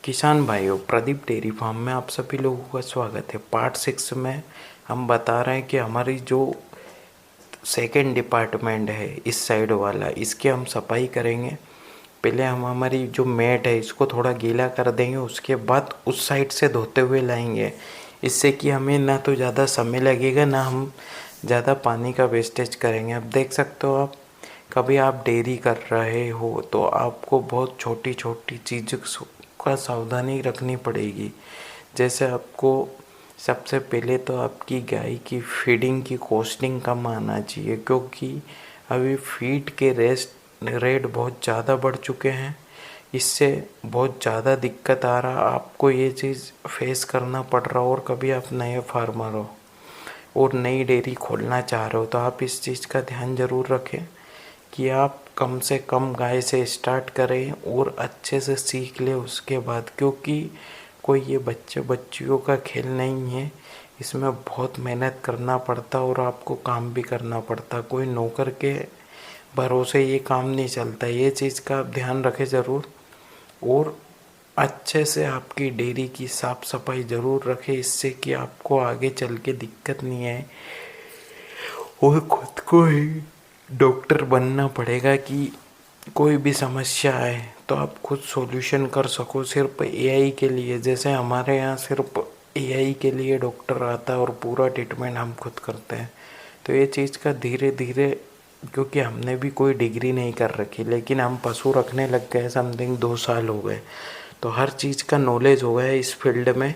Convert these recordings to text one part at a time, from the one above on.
किसान भाइयों, Pradeep dairy farm में आप सभी लोगों का स्वागत है। पार्ट 6 में हम बता रहे हैं कि हमारी जो सेकेंड डिपार्टमेंट है इस साइड वाला, इसकी हम सफाई करेंगे। पहले हम हमारी जो मैट है इसको थोड़ा गीला कर देंगे, उसके बाद उस साइड से धोते हुए लाएंगे। इससे कि हमें ना तो ज़्यादा समय लगेगा, ना हम ज़्यादा पानी का वेस्टेज करेंगे। अब देख सकते हो, आप कभी आप डेयरी कर रहे हो तो आपको बहुत छोटी छोटी चीज़ों का सावधानी रखनी पड़ेगी। जैसे आपको सबसे पहले तो आपकी गाय की फीडिंग की कॉस्टिंग कम आना चाहिए, क्योंकि अभी फीड के रेट बहुत ज़्यादा बढ़ चुके हैं। इससे बहुत ज़्यादा दिक्कत आ रहा, आपको ये चीज़ फेस करना पड़ रहा। और कभी आप नए फार्मर हो और नई डेयरी खोलना चाह रहे हो तो आप इस चीज़ का ध्यान ज़रूर रखें कि आप कम से कम गाय से स्टार्ट करें और अच्छे से सीख लें उसके बाद, क्योंकि कोई ये बच्चे बच्चियों का खेल नहीं है। इसमें बहुत मेहनत करना पड़ता और आपको काम भी करना पड़ता। कोई नौकर के भरोसे ये काम नहीं चलता। ये चीज़ का आप ध्यान रखें ज़रूर, और अच्छे से आपकी डेयरी की साफ़ सफाई ज़रूर रखें, इससे कि आपको आगे चल के दिक्कत नहीं आए और खुद को ही डॉक्टर बनना पड़ेगा कि कोई भी समस्या आए तो आप खुद सॉल्यूशन कर सको। सिर्फ एआई के लिए, जैसे हमारे यहाँ सिर्फ एआई के लिए डॉक्टर आता है और पूरा ट्रीटमेंट हम खुद करते हैं। तो ये चीज़ का धीरे धीरे, क्योंकि हमने भी कोई डिग्री नहीं कर रखी, लेकिन हम पशु रखने लग गए, समथिंग 2 साल हो गए, तो हर चीज़ का नॉलेज हो गया इस फील्ड में।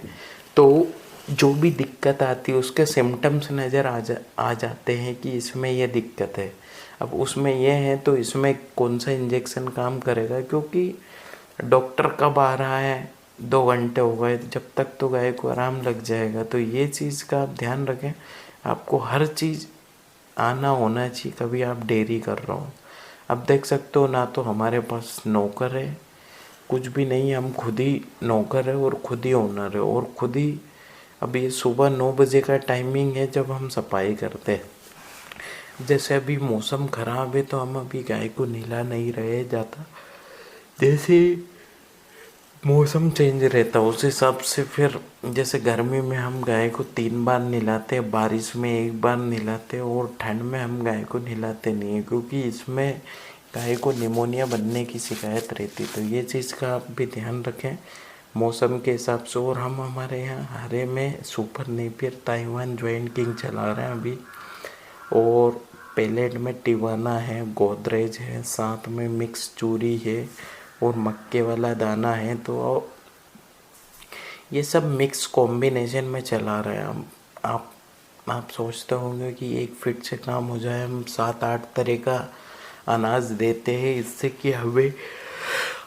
तो जो भी दिक्कत आती है उसके सिम्टम्स नज़र आ जाते हैं कि इसमें यह दिक्कत है। अब उसमें यह है तो इसमें कौन सा इंजेक्शन काम करेगा, क्योंकि डॉक्टर कब आ रहा है, 2 घंटे हो गए, जब तक तो गाय को आराम लग जाएगा। तो ये चीज़ का आप ध्यान रखें, आपको हर चीज़ आना होना चाहिए कभी आप डेयरी कर रहे हो। अब देख सकते हो, ना तो हमारे पास नौकर है, कुछ भी नहीं, हम खुद ही नौकर है और खुद ही ओनर है और खुद ही। अब ये सुबह 9 बजे का टाइमिंग है जब हम सफाई करते हैं। जैसे अभी मौसम ख़राब है तो हम अभी गाय को नहला नहीं रहे जाता। जैसे मौसम चेंज रहता है उस हिसाब से, फिर जैसे गर्मी में हम गाय को 3 बार नहलाते हैं, बारिश में 1 बार नहलाते हैं, और ठंड में हम गाय को नहलाते नहीं हैं, क्योंकि इसमें गाय को निमोनिया बनने की शिकायत रहती। तो ये चीज़ का आप भी ध्यान रखें मौसम के हिसाब से। और हम हमारे यहाँ हरे में super Napier Taiwan joint king चला रहे हैं अभी, और पेलेट में टिवाना है, गोदरेज है, साथ में मिक्स चूरी है और मक्के वाला दाना है। तो ये सब मिक्स कॉम्बिनेशन में चला रहे हैं हम। आप सोचते होंगे कि एक फीट से काम हो जाए, हम 7-8 तरह का अनाज देते हैं, इससे कि हमें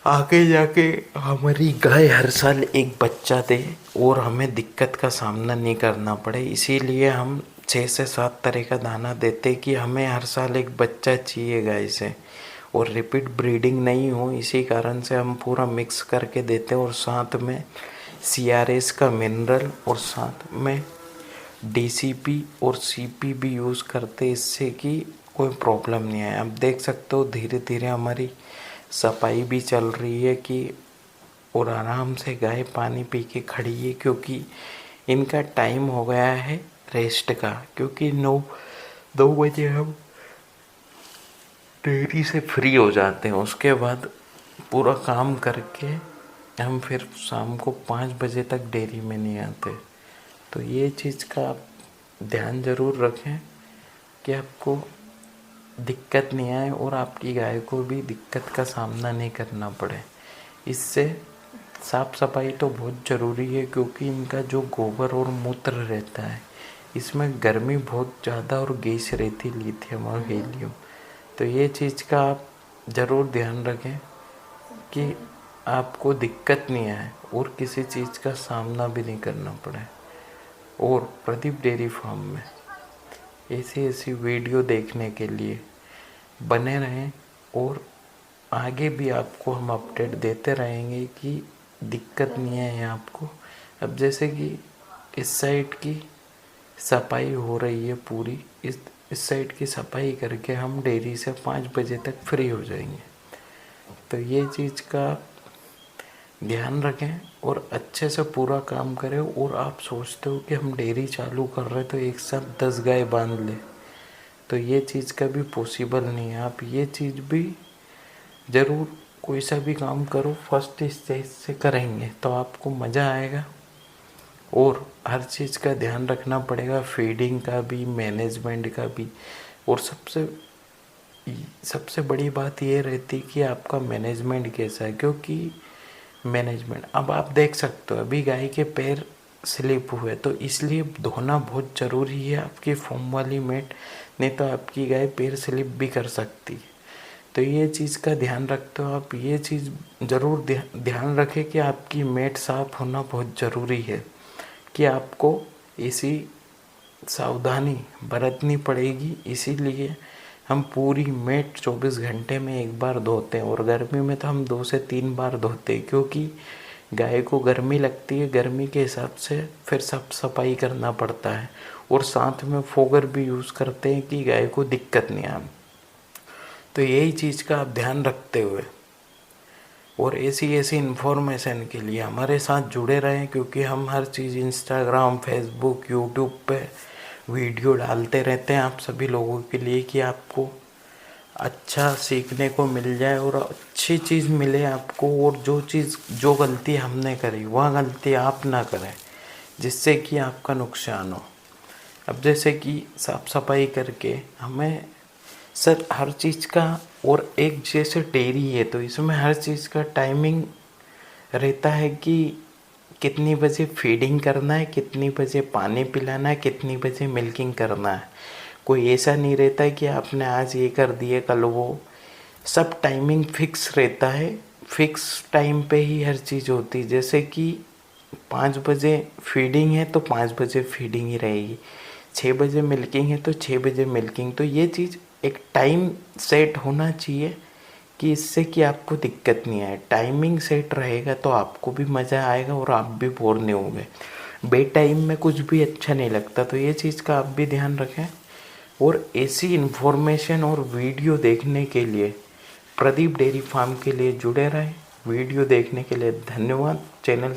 आगे जाके हमारी गाय हर साल एक बच्चा दे और हमें दिक्कत का सामना नहीं करना पड़े। इसीलिए हम 6 से 7 तरह का दाना देते कि हमें हर साल एक बच्चा चाहिए गाय से और रिपीट ब्रीडिंग नहीं हो। इसी कारण से हम पूरा मिक्स करके देते हैं, और साथ में सीआरएस का मिनरल और साथ में डीसीपी और सीपी भी यूज़ करते, इससे कि कोई प्रॉब्लम नहीं आए। अब देख सकते हो धीरे धीरे हमारी सफाई भी चल रही है कि, और आराम से गाय पानी पी के खड़ी है, क्योंकि इनका टाइम हो गया है रेस्ट का। क्योंकि 9 बजे हम डेयरी से फ्री हो जाते हैं, उसके बाद पूरा काम करके हम फिर शाम को 5 बजे तक डेयरी में नहीं आते। तो ये चीज़ का आप ध्यान ज़रूर रखें कि आपको दिक्कत नहीं आए और आपकी गाय को भी दिक्कत का सामना नहीं करना पड़े। इससे साफ़ सफाई तो बहुत ज़रूरी है, क्योंकि इनका जो गोबर और मूत्र रहता है इसमें गर्मी बहुत ज़्यादा और गैस रहती, लिथियम और हीलियम। तो ये चीज़ का आप ज़रूर ध्यान रखें कि आपको दिक्कत नहीं आए और किसी चीज़ का सामना भी नहीं करना पड़े। और प्रदीप डेयरी फार्म में ऐसी ऐसी वीडियो देखने के लिए बने रहें, और आगे भी आपको हम अपडेट देते रहेंगे कि दिक्कत नहीं है आपको। अब जैसे कि इस साइड की सफाई हो रही है पूरी, इस साइड की सफाई करके हम डेयरी से 5 बजे तक फ्री हो जाएंगे। तो ये चीज़ का ध्यान रखें और अच्छे से पूरा काम करें। और आप सोचते हो कि हम डेयरी चालू कर रहे तो एक साथ 10 गाय बांध ले, तो ये चीज़ कभी पॉसिबल नहीं है। आप ये चीज़ भी ज़रूर, कोई सा भी काम करो फर्स्ट स्टेज से करेंगे तो आपको मज़ा आएगा। और हर चीज़ का ध्यान रखना पड़ेगा, फीडिंग का भी, मैनेजमेंट का भी। और सबसे बड़ी बात ये रहती कि आपका मैनेजमेंट कैसा है, क्योंकि मैनेजमेंट, अब आप देख सकते हो अभी गाय के पैर स्लिप हुए तो इसलिए धोना बहुत ज़रूरी है आपकी फोम वाली मैट, नहीं तो आपकी गाय पैर स्लिप भी कर सकती है। तो ये चीज़ का ध्यान रखते हो आप, ये चीज़ ज़रूर ध्यान रखें कि आपकी मैट साफ़ होना बहुत ज़रूरी है, कि आपको इसी सावधानी बरतनी पड़ेगी। इसीलिए हम पूरी मैट 24 घंटे में एक बार धोते हैं, और गर्मी में तो हम 2 से 3 बार धोते हैं, क्योंकि गाय को गर्मी लगती है, गर्मी के हिसाब से फिर साफ सफाई करना पड़ता है। और साथ में फोगर भी यूज़ करते हैं कि गाय को दिक्कत नहीं आए। तो यही चीज़ का आप ध्यान रखते हुए और ऐसी इन्फॉर्मेशन के लिए हमारे साथ जुड़े रहें, क्योंकि हम हर चीज़ इंस्टाग्राम, फेसबुक, यूट्यूब पे वीडियो डालते रहते हैं आप सभी लोगों के लिए, कि आपको अच्छा सीखने को मिल जाए और अच्छी चीज़ मिले आपको। और जो गलती हमने करी वह गलती आप ना करें, जिससे कि आपका नुकसान हो। अब जैसे कि साफ़ सफाई करके हमें सर हर चीज़ का, और एक जैसे डेयरी है तो इसमें हर चीज़ का टाइमिंग रहता है कि कितनी बजे फीडिंग करना है, कितनी बजे पानी पिलाना है, कितनी बजे मिल्किंग करना है। कोई ऐसा नहीं रहता है कि आपने आज ये कर दिए कल वो, सब टाइमिंग फिक्स रहता है। फिक्स टाइम पे ही हर चीज़ होती है। जैसे कि 5 बजे फीडिंग है तो 5 बजे फीडिंग ही रहेगी, 6 बजे मिल्किंग है तो 6 बजे मिल्किंग। तो ये चीज़ एक टाइम सेट होना चाहिए कि इससे कि आपको दिक्कत नहीं आए। टाइमिंग सेट रहेगा तो आपको भी मज़ा आएगा और आप भी बोर नहीं होंगे। बे टाइम में कुछ भी अच्छा नहीं लगता, तो ये चीज़ का आप भी ध्यान रखें। और ऐसी इन्फॉर्मेशन और वीडियो देखने के लिए प्रदीप डेयरी फार्म के लिए जुड़े रहें। वीडियो देखने के लिए धन्यवाद। चैनल